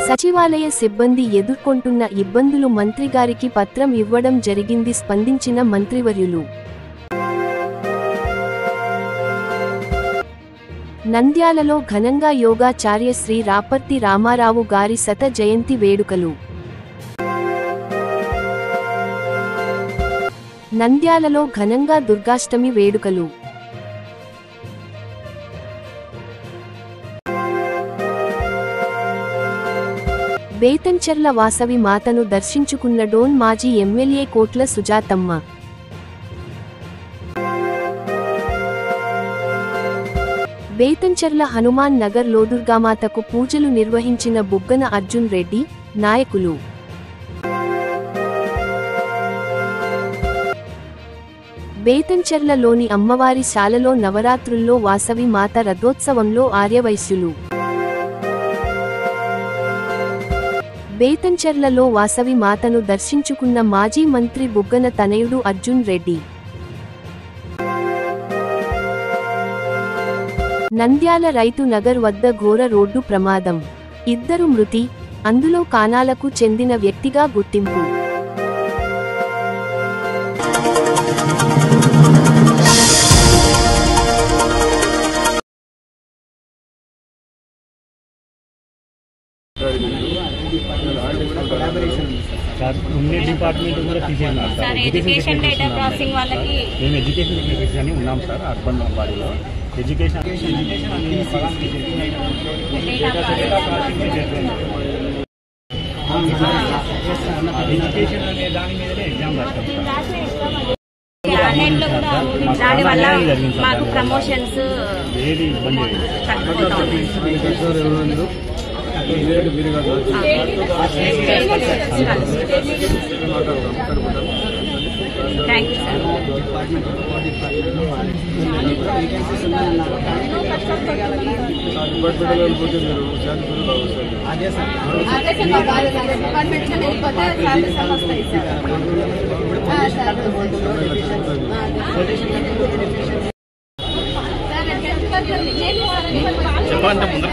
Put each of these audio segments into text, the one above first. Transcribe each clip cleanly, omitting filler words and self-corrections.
సచివాలయ సిబ్బంది ఎదుర్కొంటున్న ఇబ్బందులు మంత్రిగారికి పత్రం ఇవ్వడం జరిగింది. స్పందించిన మంత్రివర్యులు నంద్యాలలో ఘనంగా యోగాచార్య శ్రీ రాపర్తి రామారావు గారి శత జయంతి వేడుకలు. నంద్యాలలో ఘనంగా దుర్గాష్టమి వేడుకలు. బేతంచెర్ల వాసవి మాతను దర్శించుకున్న డోన్ మాజీ ఎమ్మెల్యే కోట్ల సుజాతమ్మ. బేతంచెర్ల హనుమాన్ నగర్ లో దుర్గామాతకు పూజలు నిర్వహించిన బుగ్గన అర్జున్ రెడ్డి, నాయకులు. బేతంచెర్లలోని అమ్మవారి శాలలో నవరాత్రుల్లో వాసవి మాత రథోత్సవంలో ఆర్యవైశ్యులు. బేతంచెర్లలో వాసవి మాతను దర్శించుకున్న మాజీ మంత్రి బుగ్గన తనయుడు అర్జున్ రెడ్డి. నంద్యాల రైతు నగర్ వద్ద ఘోర రోడ్డు ప్రమాదం. 2 మృతి, అందులో కానాలకు చెందిన వ్యక్తిగా గుర్తింపు. డిపార్ట్మెంట్ కూడా తీసేయన్నారు సార్. ఎడ్యుకేషన్ డేటా ప్రాసెసింగ్ వాళ్ళకి మేము ఎడ్యుకేషన్ టెక్నీషియన్స్ అని ఉన్నాం సార్. అర్బన్ బాడీలో ఎడ్యుకేషన్ అనే దాని మీదనే ఎగ్జామ్ రాస్తాం. ఆన్లైన్లో కూడా దానివల్ల మాకు ప్రమోషన్స్ ఏది ఇబ్బంది థ్యాంక్ యూ సార్. చెప్పాలంటే ముందు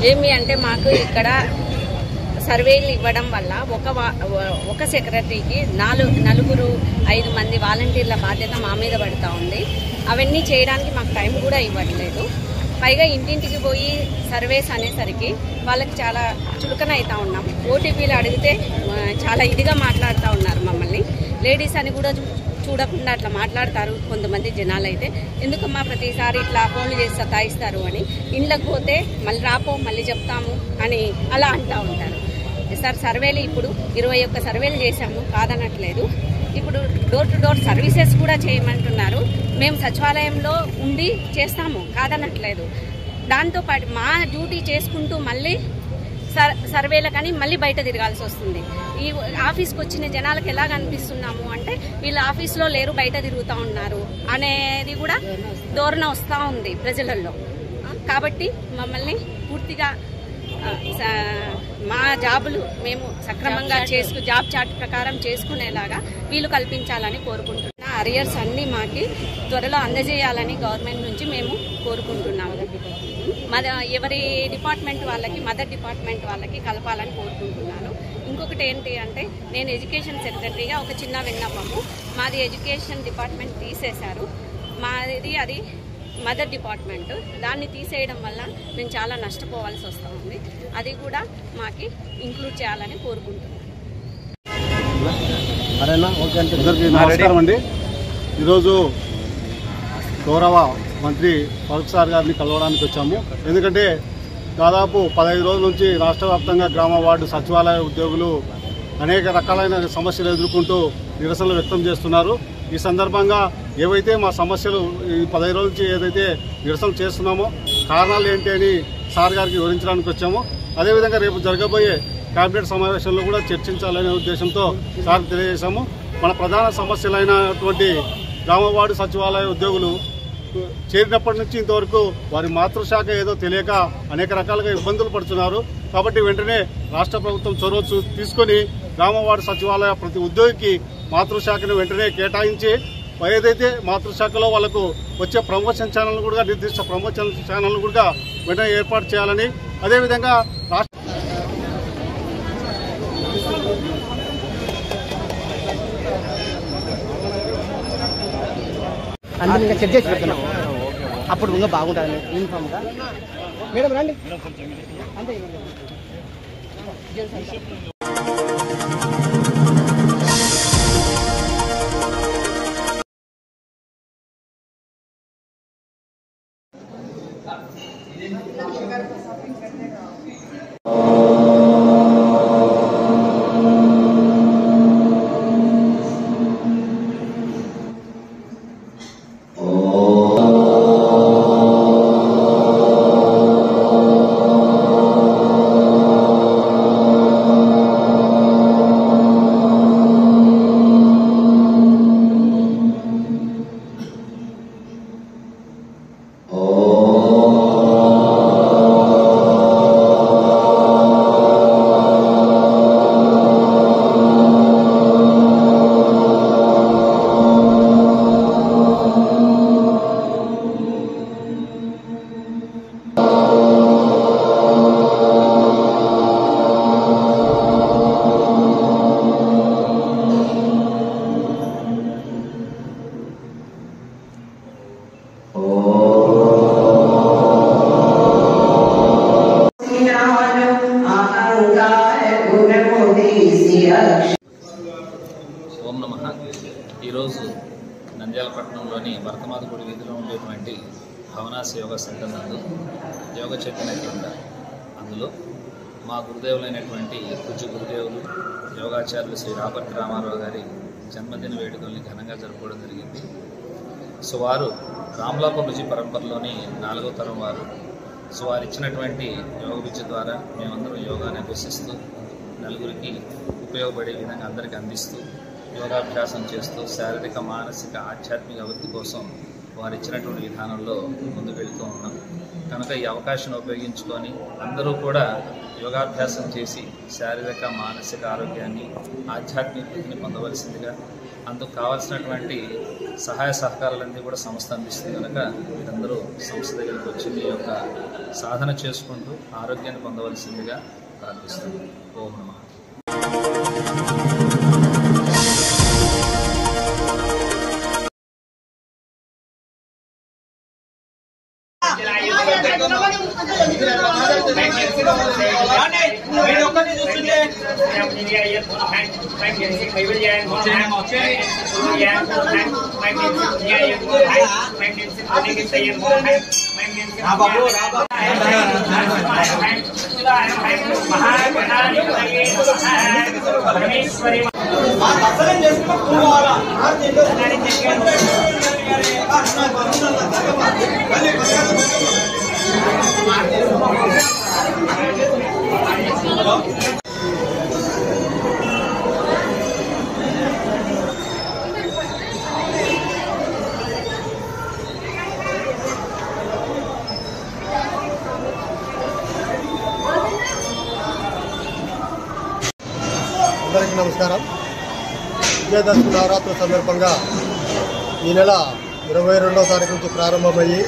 ఏమి అంటే మాకు ఇక్కడ సర్వేలు ఇవ్వడం వల్ల ఒక సెక్రటరీకి 4-5 మంది వాలంటీర్ల బాధ్యత మా మీద పడుతూ ఉంది. అవన్నీ చేయడానికి మాకు టైం కూడా ఇవ్వట్లేదు. పైగా ఇంటింటికి పోయి సర్వేస్ అనేసరికి వాళ్ళకి చాలా చులకన అవుతూ ఉన్నాం. ఓటీపీలు అడిగితే చాలా ఇదిగా మాట్లాడుతూ ఉన్నారు మమ్మల్ని. లేడీస్ అని కూడా చూడకుండా అట్లా మాట్లాడతారు కొంతమంది జనాలు. అయితే ఎందుకమ్మా ప్రతిసారి ఇట్లా ఫోన్లు చేసి సతాయిస్తారు అని, ఇండ్లకు పోతే మళ్ళీ రాపో మళ్ళీ చెప్తాము అని అలా అంటూ ఉంటారు సార్. సర్వేలు ఇప్పుడు 21 సర్వేలు చేశాము, కాదనట్లేదు. ఇప్పుడు డోర్ టు డోర్ సర్వీసెస్ కూడా చేయమంటున్నారు. మేము సచివాలయంలో ఉండి చేస్తాము, కాదనట్లేదు. దాంతోపాటు మా డ్యూటీ చేసుకుంటూ మళ్ళీ సర్వేల కానీ మళ్ళీ బయట తిరగాల్సి వస్తుంది. ఈ ఆఫీస్కి వచ్చిన జనాలకు ఎలా కనిపిస్తున్నాము అంటే వీళ్ళు ఆఫీస్లో లేరు, బయట తిరుగుతూ ఉన్నారు అనేది కూడా ధోరణ వస్తూ ఉంది ప్రజలలో. కాబట్టి మమ్మల్ని పూర్తిగా మా జాబులు మేము సక్రమంగా జాబ్ చార్ట్ ప్రకారం చేసుకునేలాగా వీలు కల్పించాలని కోరుకుంటున్నాం. అరియర్స్ అన్నీ మాకి త్వరలో అందజేయాలని గవర్నమెంట్ నుంచి మేము కోరుకుంటున్నాము. ఎవరి డిపార్ట్మెంట్ వాళ్ళకి మదర్ డిపార్ట్మెంట్ వాళ్ళకి కలపాలని కోరుకుంటున్నాను. ఇంకొకటి ఏంటి అంటే నేను ఎడ్యుకేషన్ సెక్రటరీగా ఒక చిన్న విన్నపము, మాది ఎడ్యుకేషన్ డిపార్ట్మెంట్ తీసేశారు. అది మదర్ డిపార్ట్మెంట్. దాన్ని తీసేయడం వల్ల మేము చాలా నష్టపోవాల్సి వస్తూ ఉంది. అది కూడా మాకు ఇంక్లూడ్ చేయాలని కోరుకుంటున్నాం. నమస్కారం అండి. ఈరోజు గౌరవ మంత్రి ఫరూక్ సార్ గారిని కలవడానికి వచ్చాము. ఎందుకంటే దాదాపు 15 రోజుల నుంచి రాష్ట్ర వ్యాప్తంగా గ్రామ వార్డు సచివాలయ ఉద్యోగులు అనేక రకాలైన సమస్యలు ఎదుర్కొంటూ నిరసనలు వ్యక్తం చేస్తున్నారు. ఈ సందర్భంగా ఏవైతే మా సమస్యలు ఈ 15 రోజుల నుంచి ఏదైతే నిరసన చేస్తున్నామో కారణాలు ఏంటి అని సార్ గారికి వివరించడానికి వచ్చాము. అదేవిధంగా రేపు జరగబోయే కేబినెట్ సమావేశంలో కూడా చర్చించాలనే ఉద్దేశంతో సార్ తెలియజేశాము. మన ప్రధాన సమస్యలైనటువంటి గ్రామ వార్డు సచివాలయ ఉద్యోగులు చేరినప్పటి నుంచి ఇంతవరకు వారి మాతృశాఖ ఏదో తెలియక అనేక రకాలుగా ఇబ్బందులు పడుతున్నారు. కాబట్టి వెంటనే రాష్ట్ర ప్రభుత్వం చొరవ తీసుకొని గ్రామ వార్డు సచివాలయ ప్రతి ఉద్యోగికి మాతృశాఖను వెంటనే కేటాయించి ఏదైతే మాతృశాఖలో వాళ్ళకు వచ్చే ప్రమోషన్ ఛానల్ కూడా నిర్దిష్ట ప్రమోషన్ ఛానల్ కూడా వెంటనే ఏర్పాటు చేయాలని, అదేవిధంగా రాష్ట్ర అందరూ ఇంకా చెక్ చేసి పెడుతున్నాం. అప్పుడు ఇంకా బాగుంటుంది యూనిఫామ్గా. మేడం రండి. అంతే ఓం నమః. ఈరోజు నంద్యాల పట్టణంలోని భరతమాతగుడి వీధిలో ఉండేటువంటి భవనాస్ యోగా సెంటర్ నందు యోగ చైతన్య కేంద్ర, అందులో మా గురుదేవులైనటువంటి పూజ్య గురుదేవులు యోగాచార్యులు శ్రీ రాపర్తి రామారావు గారి జన్మదిన వేడుకల్ని ఘనంగా జరుపుకోవడం జరిగింది. సో వారు రామ్లాప రుచి పరంపరలోని 4వ తరం వారు. సో వారు ఇచ్చినటువంటి యోగ విద్య ద్వారా మేమందరం యోగాని అభ్యసిస్తూ నలుగురికి ఉపయోగపడే విధంగా అందరికీ అందిస్తూ యోగాభ్యాసం చేస్తూ శారీరక మానసిక ఆధ్యాత్మిక అభివృద్ధి కోసం వారు ఇచ్చినటువంటి విధానంలో ముందుకు వెళ్తూ ఉన్నాం. కనుక ఈ అవకాశాన్ని ఉపయోగించుకొని అందరూ కూడా యోగాభ్యాసం చేసి శారీరక మానసిక ఆరోగ్యాన్ని ఆధ్యాత్మిక వృద్ధిని పొందవలసిందిగా, అందుకు కావాల్సినటువంటి సహాయ సహకారాలన్నీ కూడా సంస్థ అందిస్తుంది. కనుక మీరందరూ సంస్థ దగ్గరికి వచ్చి మీ యొక్క సాధన చేసుకుంటూ ఆరోగ్యాన్ని పొందవలసిందిగా ప్రార్థిస్తుంది. ఓం నమః. అందరికీ నమస్కారం. విజయదశమి నవరాత్రుల సందర్భంగా ఈ నెల 22వ తారీఖు నుంచి ప్రారంభమయ్యి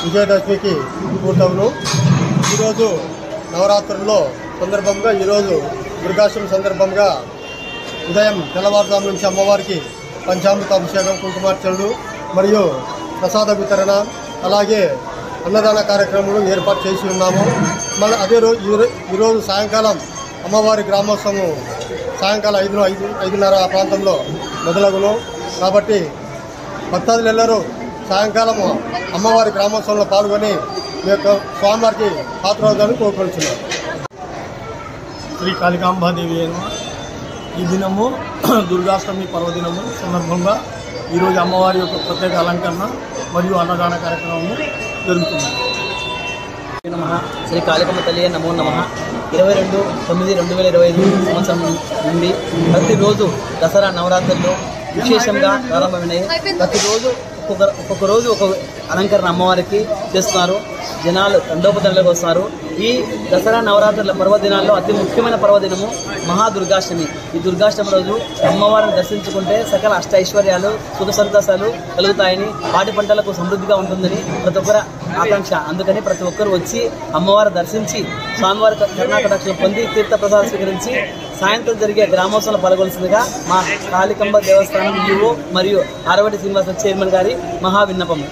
విజయదశమికి పూర్తవును. ఈరోజు నవరాత్రుల్లో సందర్భంగా ఈరోజు దుర్గాష్టమి సందర్భంగా ఉదయం తెల్లవారుజాము నుంచి అమ్మవారికి పంచామృత అభిషేకం, కుంకుమార్చనలు మరియు ప్రసాద వితరణ, అలాగే అన్నదాన కార్యక్రమాలు ఏర్పాటు చేసి ఉన్నాము. మళ్ళీ అదే ఈరోజు సాయంకాలం అమ్మవారి గ్రామోత్సవం సాయంకాలం 5:30 ఆ ప్రాంతంలో మొదలగును. కాబట్టి భక్తాదులెల్లరూ సాయంకాలం అమ్మవారి గ్రామోత్సవంలో పాల్గొని మీ యొక్క స్వామివారికి పాత్రవుతారని కోరుకుంటున్నాను. శ్రీ కాళికాంబాదేవి అయిన ఈ దినము దుర్గాష్టమి పర్వదినము సందర్భంగా ఈరోజు అమ్మవారి యొక్క ప్రత్యేక అలంకరణ మరియు అన్నదాన కార్యక్రమము జరుగుతుంది. శ్రీ కాళికమ్మ తల్లి నమో నమః. 22/9/2025 సంవత్సరం నుండి ప్రతిరోజు దసరా నవరాత్రుల్లో విశేషంగా ప్రారంభమైనాయి. ప్రతిరోజు ఒక్కొక్క రోజు ఒక అలంకరణ అమ్మవారికి చేస్తున్నారు. జనాలు తండోపతండలకు వస్తున్నారు. ఈ దసరా నవరాత్రుల పర్వదినాల్లో అతి ముఖ్యమైన పర్వదినము మహాదుర్గాష్టమి. ఈ దుర్గాష్టమి రోజు అమ్మవారిని దర్శించుకుంటే సకల అష్ట ఐశ్వర్యాలు, సుఖ సంతోషాలు కలుగుతాయని, పాడి పంటలకు సమృద్ధిగా ఉంటుందని ప్రతి ఒక్కరి ఆకాంక్ష. అందుకని ప్రతి ఒక్కరు వచ్చి అమ్మవారిని దర్శించి స్వామివారి కరుణాకటాక్షలు పొంది తీర్థ ప్రసాదం స్వీకరించి సాయంత్రం జరిగే గ్రామోత్సవంలో పాల్గొల్సిందిగా మా కాళికంబ దేవస్థానం ఈవో మరియు ఆరవటి శ్రీనివాస చైర్మన్ గారి మహా విన్నపము.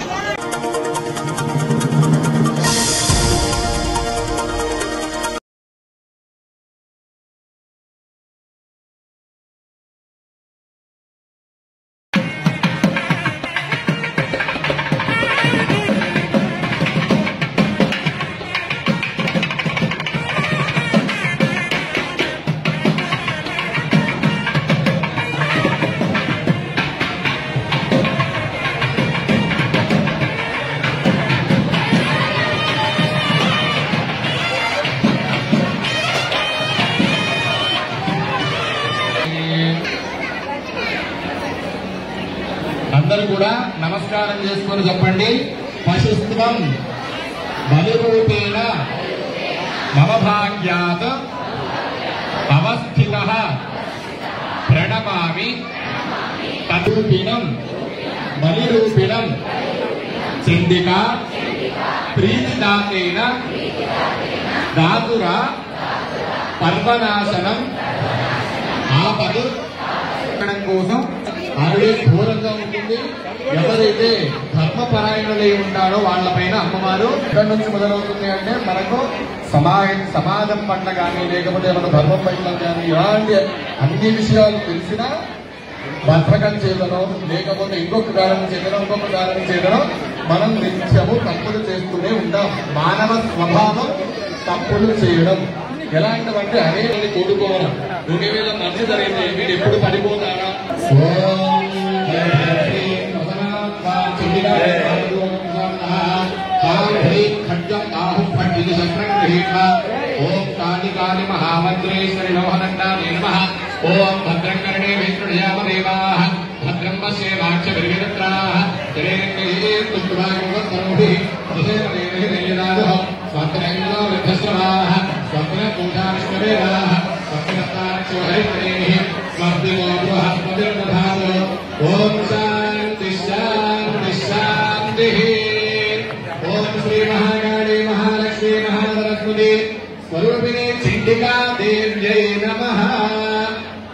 అందరూ కూడా నమస్కారం చేసుకొని చెప్పండి. పశుత్వం బలిరూపేణ మమ భాగ్యాత్ అవస్థితః ప్రణమామి తదూపినం బలిరూపిణం చండికా ప్రీతిదాతేన దాతుర పర్వనాశనం ఆపదు కోసం ఆవిడే ఘోరంగా ఉంటుంది. ఎవరైతే ధర్మపరాయణులై ఉంటారో వాళ్ళపైన అమ్మవారు ఇక్కడి నుంచి మొదలవుతుంది. అంటే మనకు సమాజం పట్ల కానీ, లేకపోతే మన ధర్మం పట్ల కానీ ఇలాంటి అన్ని విషయాలు తెలిసినా భద్రకం చేయడం, లేకపోతే ఇంకొక కారణం చేయడం మనం నిత్యము తప్పులు చేస్తూనే ఉంటాం. మానవ స్వభావం తప్పులు చేయడం. ఎలాంటివంటే అదే కోరుకోవడం. ఒకవేళ మంచి జరిగితే మీరు ఎప్పుడు పడిపోతారా? ఓం కాళి కాళి మహామంత్రేశ్వరి లోహనందానే నమః. ఓం భద్రంకరణే విష్ణుయామదేవాః భద్రం పశ్యేమాక్షభిర్విరత్రాః జనేంద్రియే పుష్పవాయువస్వరూపిః దిశేనదేవహిరేయదాదుః స్వప్నైలో విద్ధశ్రవాః స్వప్నపూజావిష్ణవేదాః స్వప్నస్తాక్షోహరిత్రేః స్వర్దివో బృహస్పతిర్దధాతు. ఓం శాంతి శాంతి శాంతిః. ఓం శ్రీ మహాకాళీ మహాలక్ష్మీ మహాసరస్వతి స్వరూపిణి చండికా దేవ్యై నమః.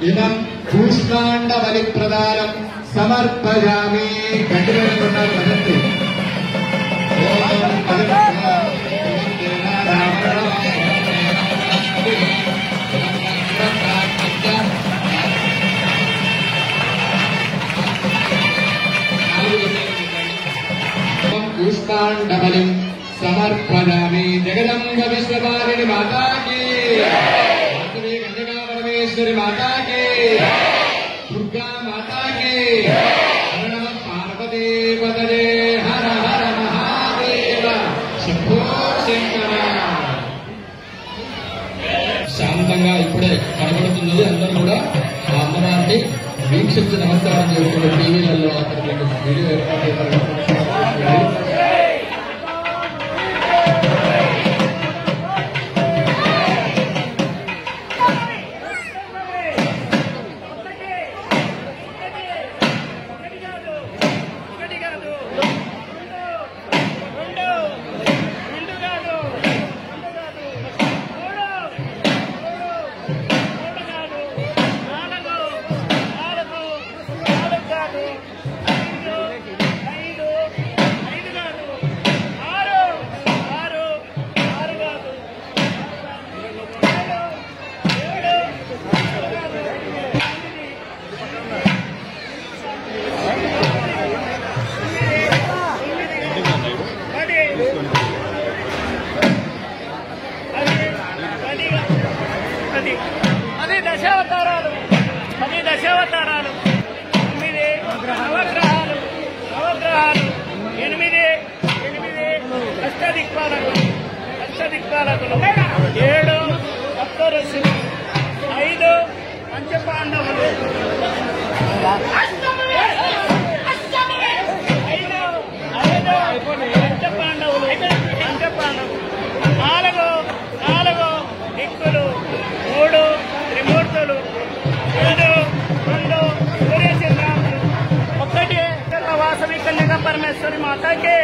ఇదం కూష్మాండ బలి ప్రదానం సమర్పయామి. గట్టిగా పదండి. కూష్మాండబలిం సమర్పయామి. జగదంబ విశ్వపాలిని మాతాకి, కన్యకా పరమేశ్వరి మాతాకి, దుర్గా మాతాకి. హర నమ పార్వతీపతయే హర హర మహాదేవ శంభో శంకర. శాంతంగా ఇప్పుడే కనబడుతున్నది. అందరూ కూడా ఆ అమ్మవారిని వీక్షించి నమస్కారం చేసుకున్న టీవీలలో అక్కడికి వీడియో ఏర్పాటు చేశారు. దశావతారాలు 10 దశావతారాలు 9 నవగ్రహాలు 8 అష్టదిక్పాలకులు 7 సప్తఋషులు 5 పంచపాండవులు 4 దిక్కులు 3 త్రిమూర్తులు 7 2 సూర్యచంద్రాములు 1 వాసవి కన్యక పరమేశ్వరి మాతాకి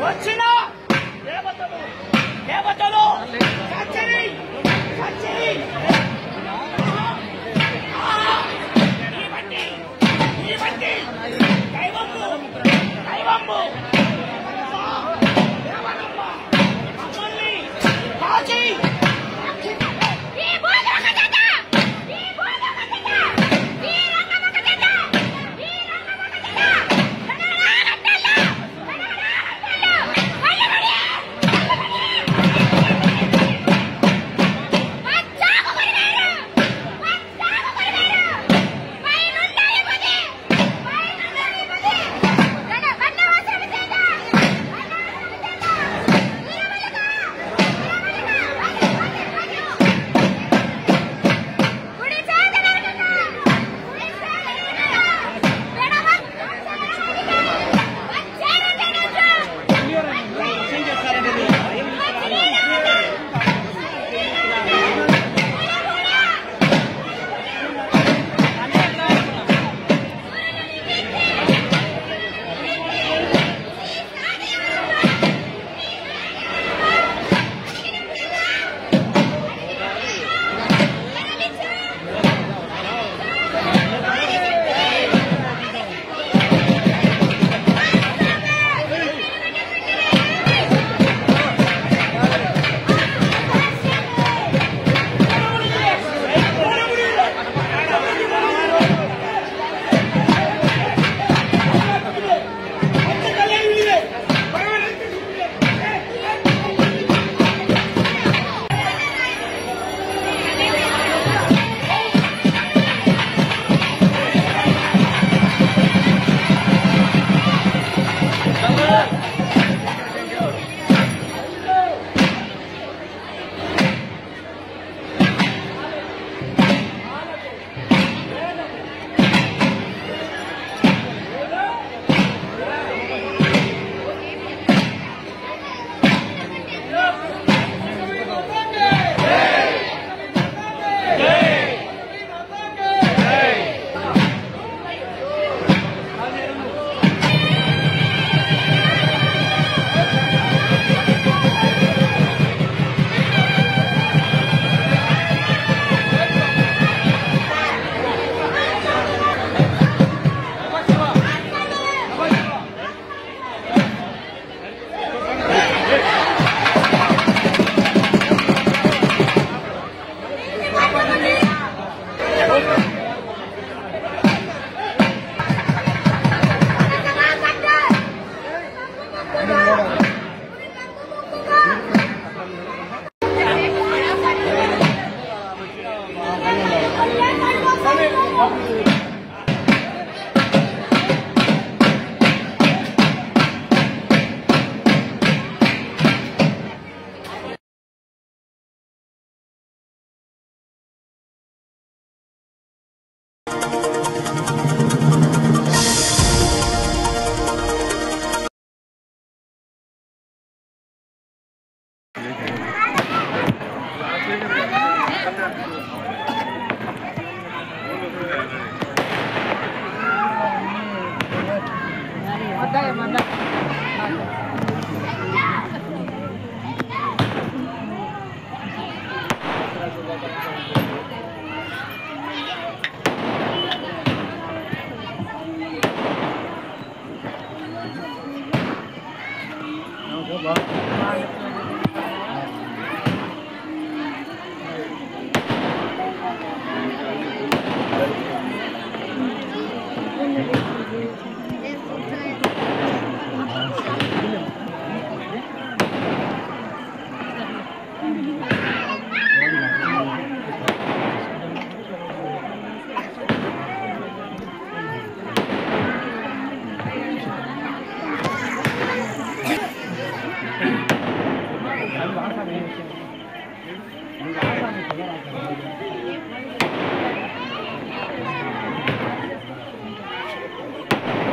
వచ్చిన దేవతలు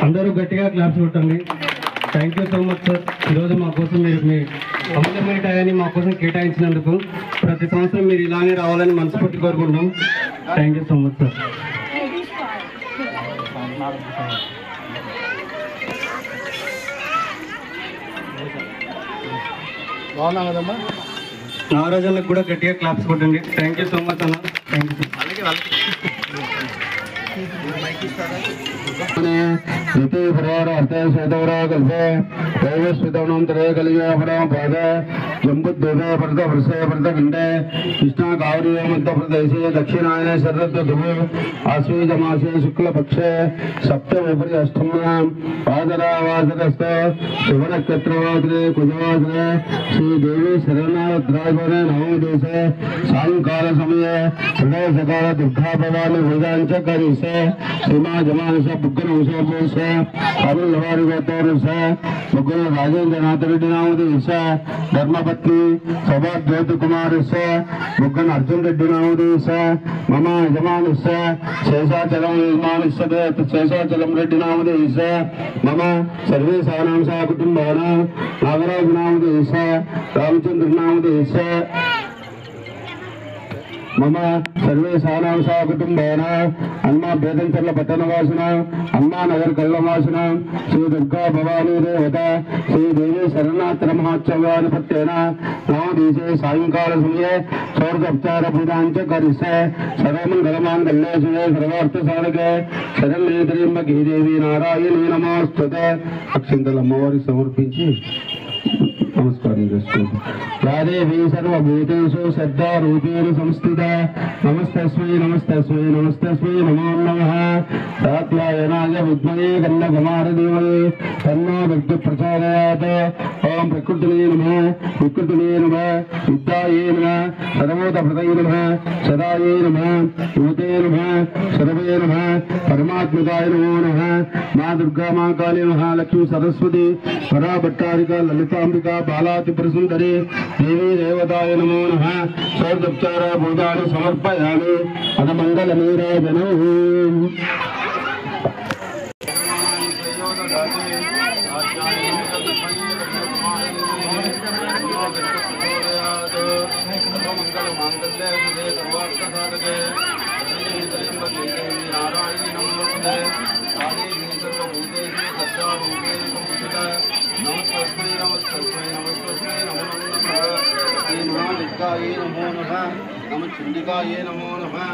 అందరూ గట్టిగా క్లాప్స్ కొట్టండి. Thank you so much sir. ఈరోజు మా కోసం మీరు మీ అమూల్యమైన టయాన్ని మా కోసం కేటాయించినందుకు ప్రతి సంవత్సరం మీరు ఇలానే రావాలని మనస్ఫూర్తి కోరుకుంటున్నాం. Thank you so much sir. బాగున్నా కదమ్మా. నాగరాజన్లకు కూడా గట్టిగా క్లాప్స్ కొట్టండి. థ్యాంక్ యూ సో మచ్ అన్న. Thank you. कृष्णा कावरी मध्य प्रदेश दक्षिणायन शरद ध्रुव आश्वेज मासे शुक्ल पक्षे सप्तम उपरि अष्टम्यां पादरावासरस्थ शुभ नक्षत्रवासरे कुजवासरे श्री देवी शरणद्राजवने नवम देशे सायंकाल समये हृदय सकाल दुर्गा भवानी वेदांच करिसे सीमा जमानस बुग्गन उसे अरुण लवारी गोतोरसे बुग्गन राजेंद्र नाथ रेड्डी नामदेशे धर्मपत्नी सभा ज्योति कुमार से बुग्गन अर्जुन रेड्डी नामदेशे मम यजमानस्य शेषाचलम यजमानस्य शेषाचलम रेड्डी नामदेशे मम सर्वेषां सा कुटुंबानां नागराज नामदेशे रामचंद्र नामदेशे मम सर्वेषां सा कुटुंबानां अन्मा बेदंचर्ल पट्टणवासिना अन्मा नगर कल्लवासिन श्री दुर्गा भवानी देवता श्री देवी शरणात्र महोत्सवानुपत्तेन नवदेशे सायंकाल समये स्वर्गोपचार पूजांच करिष्ये सर्वमंगलमांगल्ये शिवे सर्वार्थसाधके शरण्ये त्र्यंबके देवी नारायणी नमोस्तुते अक्षिंतल अम्मवारी समर्पिंచి नमस्कारं చేసుకోండి. यादेवी सर्वभूतेषु श्रद्धारूपेण संस्थिता नमस्तस्मै नमस्तस्मै नमस्तस्मै नमो नमः. कात्यायनाय विद्महे कन्याकुमारधीमहि तन्नो विद्युः प्रचोदयात्. ओम प्रकृतिने नमः विकृतिने नमः विद्याये नमः सर्वोतप्रदये नमः सदाये नमः युवते नमः सर्वे नमः परमात्मकाय नमो नमः. माँ दुर्गा माँ काली महालक्ष्मी सरस्वती परा भट्टारिका ललितांबिका बाला त्रिपुरसुंदरी देवी देवताय नमो नमः. स्वर्गोपचार पूजानि समर्पयामि. अथ मंगलनीराजनम्. नमः चंडिकाये नमो नमः.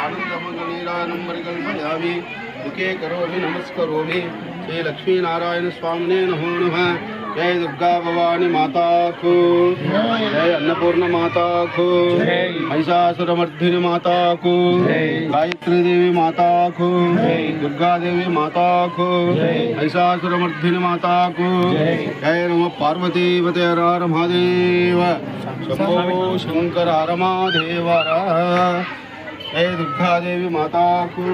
आनंदमंगलीराजं परिकल्पयामि. मुखे करोमि नमस्करोमि. श्री लक्ष्मी नारायण स्वामिने नमो नमः. जय दुर्गा भवानी माता को जय. अन्नपूर्ण माता को जय. महिषासुरमर्दिनी माता को जय. गायत्री देवी माता को जय. दुर्गा देवी माता को जय. महिषासुरमर्दिनी माता को जय. जय नमः पार्वती पते हर हर महादेव शंभो शंकर हर महादेव. जय दुर्गा देवी माता को.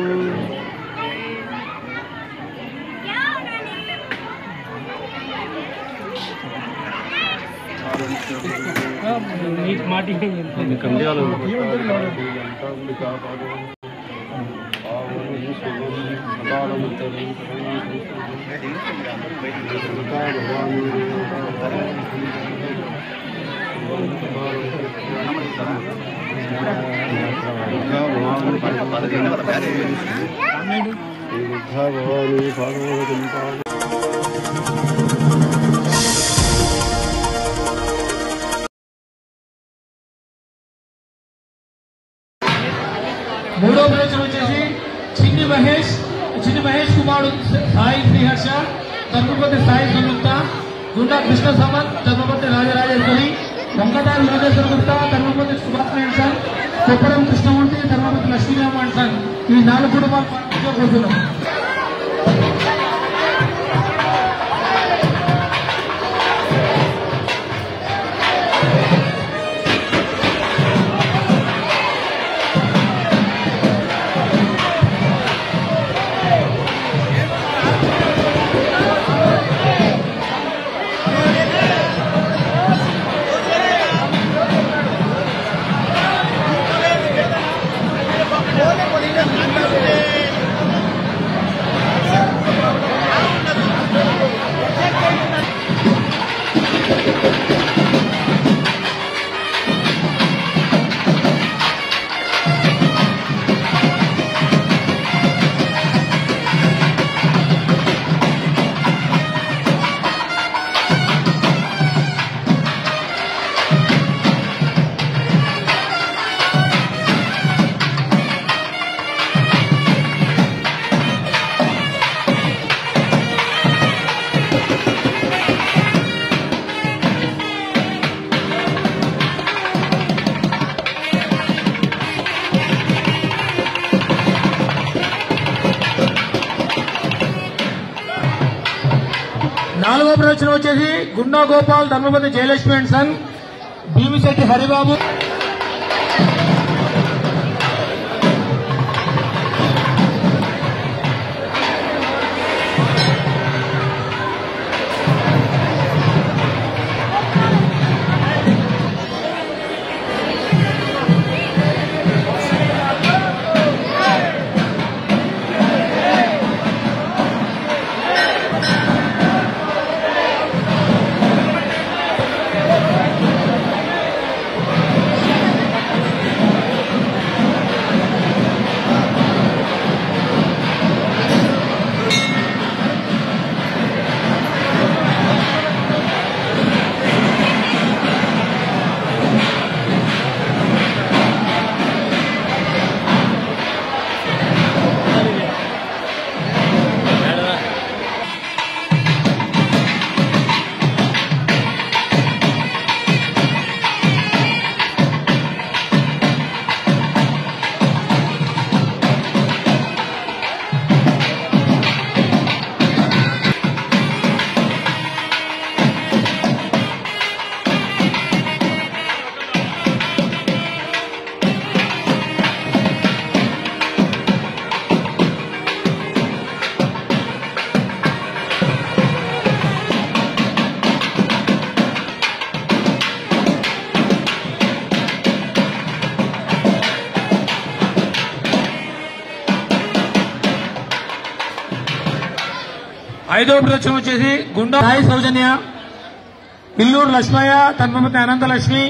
మూడో ప్రదేశం వచ్చేసి చిన్ని మహేష్ కుమారుడు సాయి శ్రీహర్ష, ధర్మపతి సాయి సంయుక్త, గుండా కృష్ణ సామంత్, ధర్మపతి రాజరాజేశ్వరి, వంకటాల లోకేశ్వర గుప్తా, ధర్మపతి సుభాష్ నారాయణ సార్, కొప్పరం కృష్ణమూర్తి, ధర్మపతి లక్ష్మీరామన్ సార్, ఈ 4 కుటుంబాలు కూర్చున్నాం. నాలుగో ప్రవచనం వచ్చేసి గుండా గోపాల్, ధర్మపతి జయలక్ష్మి అండ్ సన్, భీమిశెట్టి హరిబాబు. ఐదో ప్రదక్షిణ వచ్చేసి గుండా సాయి సౌజన్య, ఇల్లూరు లక్ష్మయ్య, ధర్మపతి అనంతలక్ష్మి,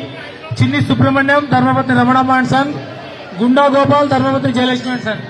చిన్ని సుబ్రహ్మణ్యం, ధర్మపతి రమణమ్మ అండ్ సన్, గుండా గోపాల్, ధర్మపతి జయలక్ష్మి అండ్ సన్.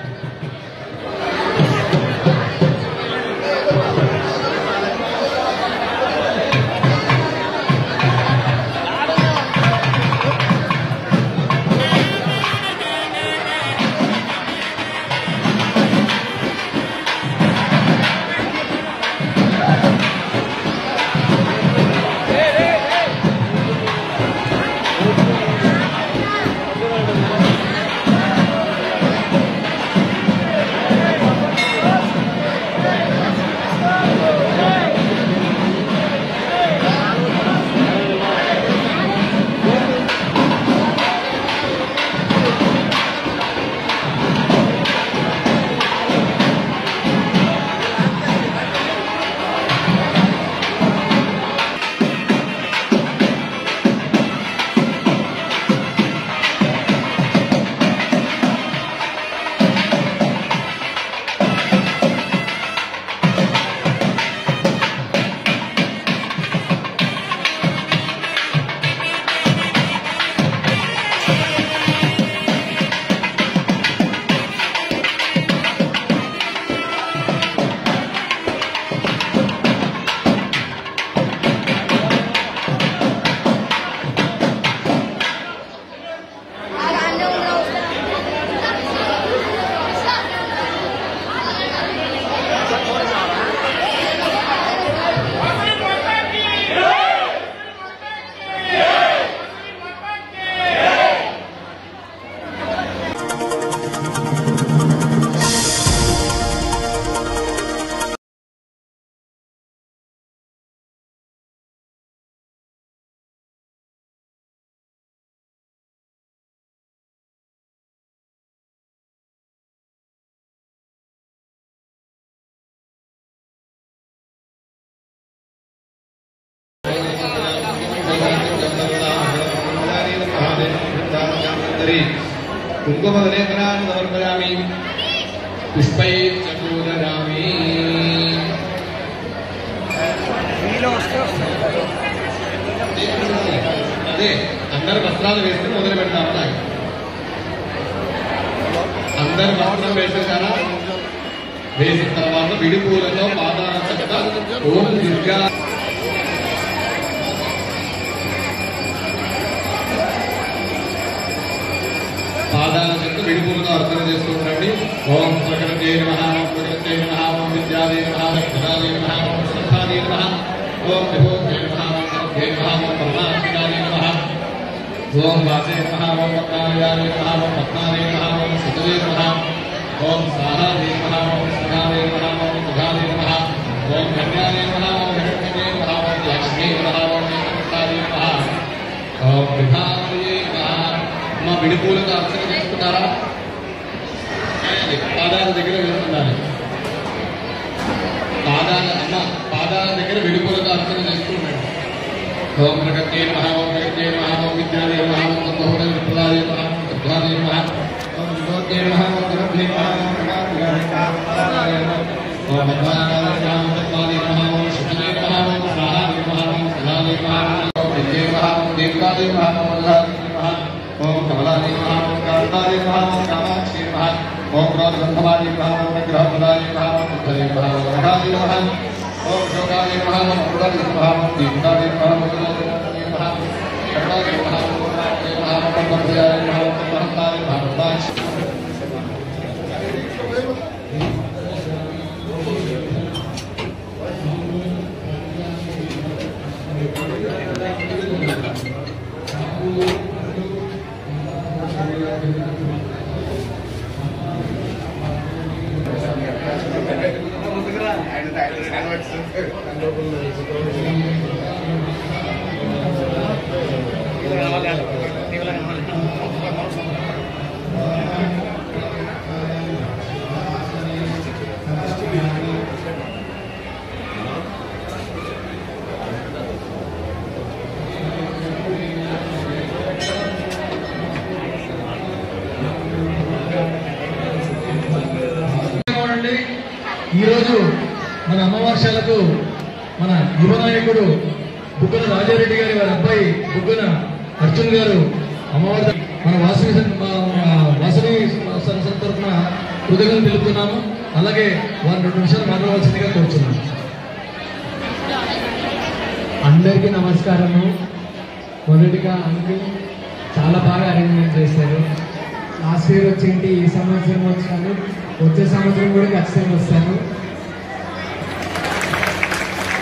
तर्हि कुङ्कुमवलेकरान् समर्पयामि पुष्पैश्च पूजयामि అదే అందరు వస్త్రాలు వేస్తే మొదలు పెడతాము అందరు వస్త్రం వేసేసారా వేసిన తర్వాత విడిపూలతో పాదాల చెత్త ఓం దుర్గా పాదాల చెత్త విడిపూలతో అర్చన చేసుకుంటారండి ఓం ప్రకృతే నమః ఓం ప్రకృతే నమః ఓం విద్యాదే నమః లక్ష్మణాదే నమః ఓం సంస్థాదే నమః ఓం విభూతే నమః ఓం సర్వే నమః ఓం పరమాత్మనే నమః ఓం వాసే నమః ఓం పద్మాలయాయ నమః ఓం పద్మాలయ నమః ఓం సుతవే నమః ఓం సాహాదే నమః ఓం సదాదే నమః ఓం సుధాదే నమః ఓం కన్యాదే నమః ఓం హిరణ్యదే నమః ఓం లక్ష్మీ నమః ఓం ఏకదంతాదే నమః ఓం విభావయే నమః మా విడిపూలతో అర్చన చేసుకున్నారా పాదాల దగ్గర వేస్తున్నారు పాదాల దగ్గర విడిపూలతో అర్చన చేసుకున్నాడు ఓం ప్రగతే నమః ఓం ప్రగతే నమః ఓం విద్యాదే నమః ఓం బహుళ విప్రదాదే నమః ఓం సద్వాదే నమః ఓం విభూతే నమః ఓం గణపతే నమః ఓం ప్రకాశయాయ నమః ఓం భద్రానాయ నమః ఓం సద్వాదే నమః ఓం శుభదే నమః ఓం సాహాదే నమః ఓం సదాదే నమః ఓం విద్యే నమః ఓం దేవతాదే నమః ఓం వల్లాదే నమః ఓం కమలాదే నమః ఓం కాంతాదే నమః ఓం కామాక్షి నమః ఓం క్రోధగంధవాదే నమః ఓం విగ్రహపదాదే నమః ఓం బుద్ధదే నమః ఓం వరదాదే నమః ఓం శోకాదే నమః ఓం అమృతాదే నమః ఓం దీప్తాదే నమః ఓం వరదాదే నమః కరుణాదే నమః ఓం కరుణాదే నమః ఓం భద్రయాయ నమః ఓం మహత్తాదే నమః ఈరోజు మన అమావాస్యలకు మన యువ నాయకుడు బుగ్గన రాజారెడ్డి గారి వారి అబ్బాయి బుగ్గన అర్జున్ గారు అమ్మవారి మన వాసవి సరస్వతి తరఫున కృతజ్ఞతలు తెలుపుతున్నాము. అలాగే వారు 2 నిమిషాలు మాట్లాడవలసిందిగా కోరుతున్నాము. అందరికీ నమస్కారము. మొదటిగా అంకుల్ చాలా బాగా అరేంజ్మెంట్ చేశారు. లాస్ట్ ఇయర్ వచ్చింటి, ఈ సంవత్సరం వచ్చాను, వచ్చే సంవత్సరం కూడా ఖచ్చితంగా వస్తాను.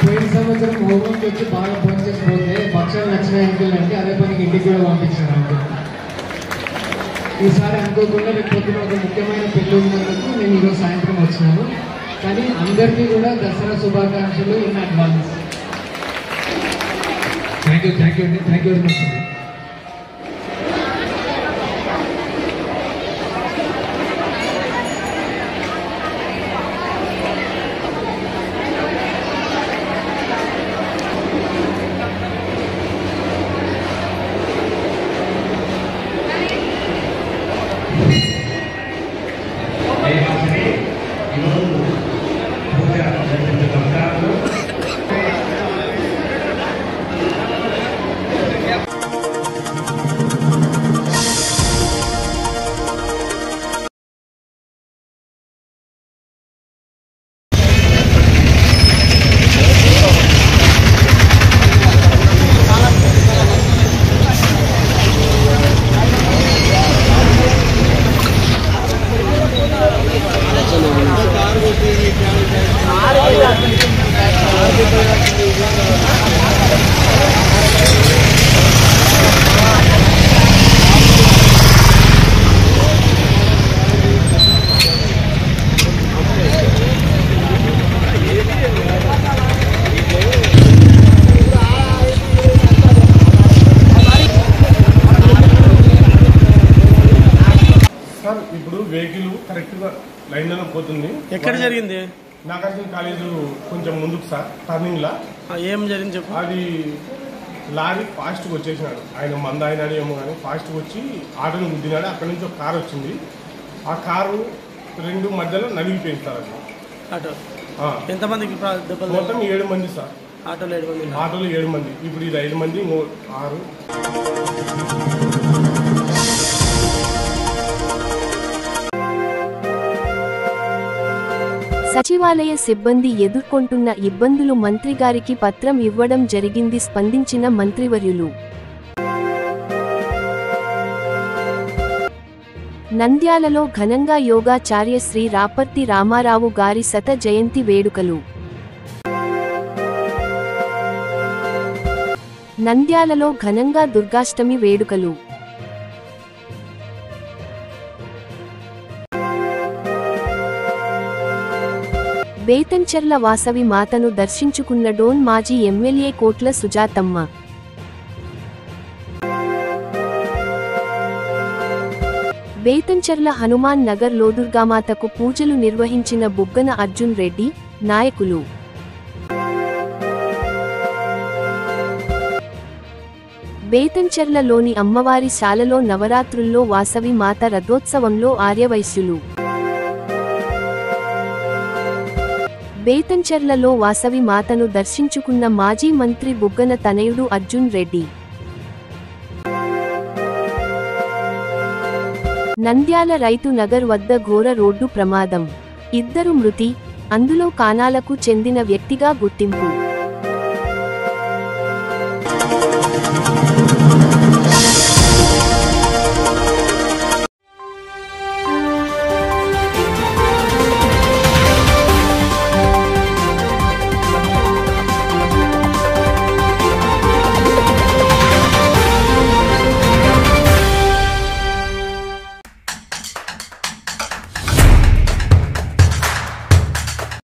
పోయిన సంవత్సరం హోమంకి వచ్చి బాగా ఫోన్ చేసిపోతే పక్షాలు నచ్చిన అంకుల్ అంటే అదే పనికి ఇంటికి కూడా పంపించాను అంకుల్. ఈసారి అనుకోకుండా రేపు పొద్దున ఒక ముఖ్యమైన పెళ్లి ఉన్నందుకు నేను ఈరోజు సాయంత్రం వచ్చినాను. కానీ అందరికీ కూడా దసరా శుభాకాంక్షలు ఇన్ అడ్వాన్స్. థ్యాంక్ యూ అండి. థ్యాంక్ యూ వెరీ మచ్ అండి. ఇప్పుడు వెహికల్ కరెక్ట్ గా లైన్ లో పోతుంది. ఎక్కడ జరిగింది? నాగార్జున కాలేజ్ కొంచెం ముందుకు సార్, టర్నింగ్ లా. ఏం జరిగింది చెప్పు. అది లారీ ఫాస్ట్గా వచ్చేసినాడు. ఆయన మంద అయినాడు ఏమో కానీ ఫాస్ట్గా వచ్చి ఆటోని గుద్దినాడు. అక్కడి నుంచి ఒక కారు వచ్చింది. ఆ కారు రెండు మధ్యలో నలిగిపోయింది సార్. అది ఎంతమందికి మొత్తం 7 మంది సార్. ఆటోలో 7 మంది. ఇప్పుడు ఇది 5 మంది 6. సచివాలయ సిబ్బంది ఎదుర్కొంటున్న ఇబ్బందులు మంత్రిగారికి పత్రం ఇవ్వడం జరిగింది. స్పందించిన మంత్రివర్యులు నంద్యాలలో ఘనంగా యోగాచార్య శ్రీ రాపర్తి రామారావు గారి శత జయంతి వేడుకలు. నంద్యాలలో ఘనంగా దుర్గాష్టమి వేడుకలు. బేతంచెర్ల వాసవి మాతను దర్శించుకున్న డోన్ మాజీ ఎమ్మెల్యే కోట్ల సుజాతమ్మ. బేతంచెర్ల హనుమాన్ నగర్ లో దుర్గామాతకు పూజలు నిర్వహించిన బుగ్గన అర్జున్ రెడ్డి, నాయకులు. బేతంచెర్లలోని అమ్మవారి శాలలో నవరాత్రుల్లో వాసవి మాత రథోత్సవంలో ఆర్యవైశ్యులు. బేతంచెర్లలో వాసవి మాతను దర్శించుకున్న మాజీ మంత్రి బుగ్గన తనయుడు అర్జున్ రెడ్డి. నంద్యాల రైతు నగర్ వద్ద ఘోర రోడ్డు ప్రమాదం. 2 మృతి, అందులో కానాలకు చెందిన వ్యక్తిగా గుర్తింపు.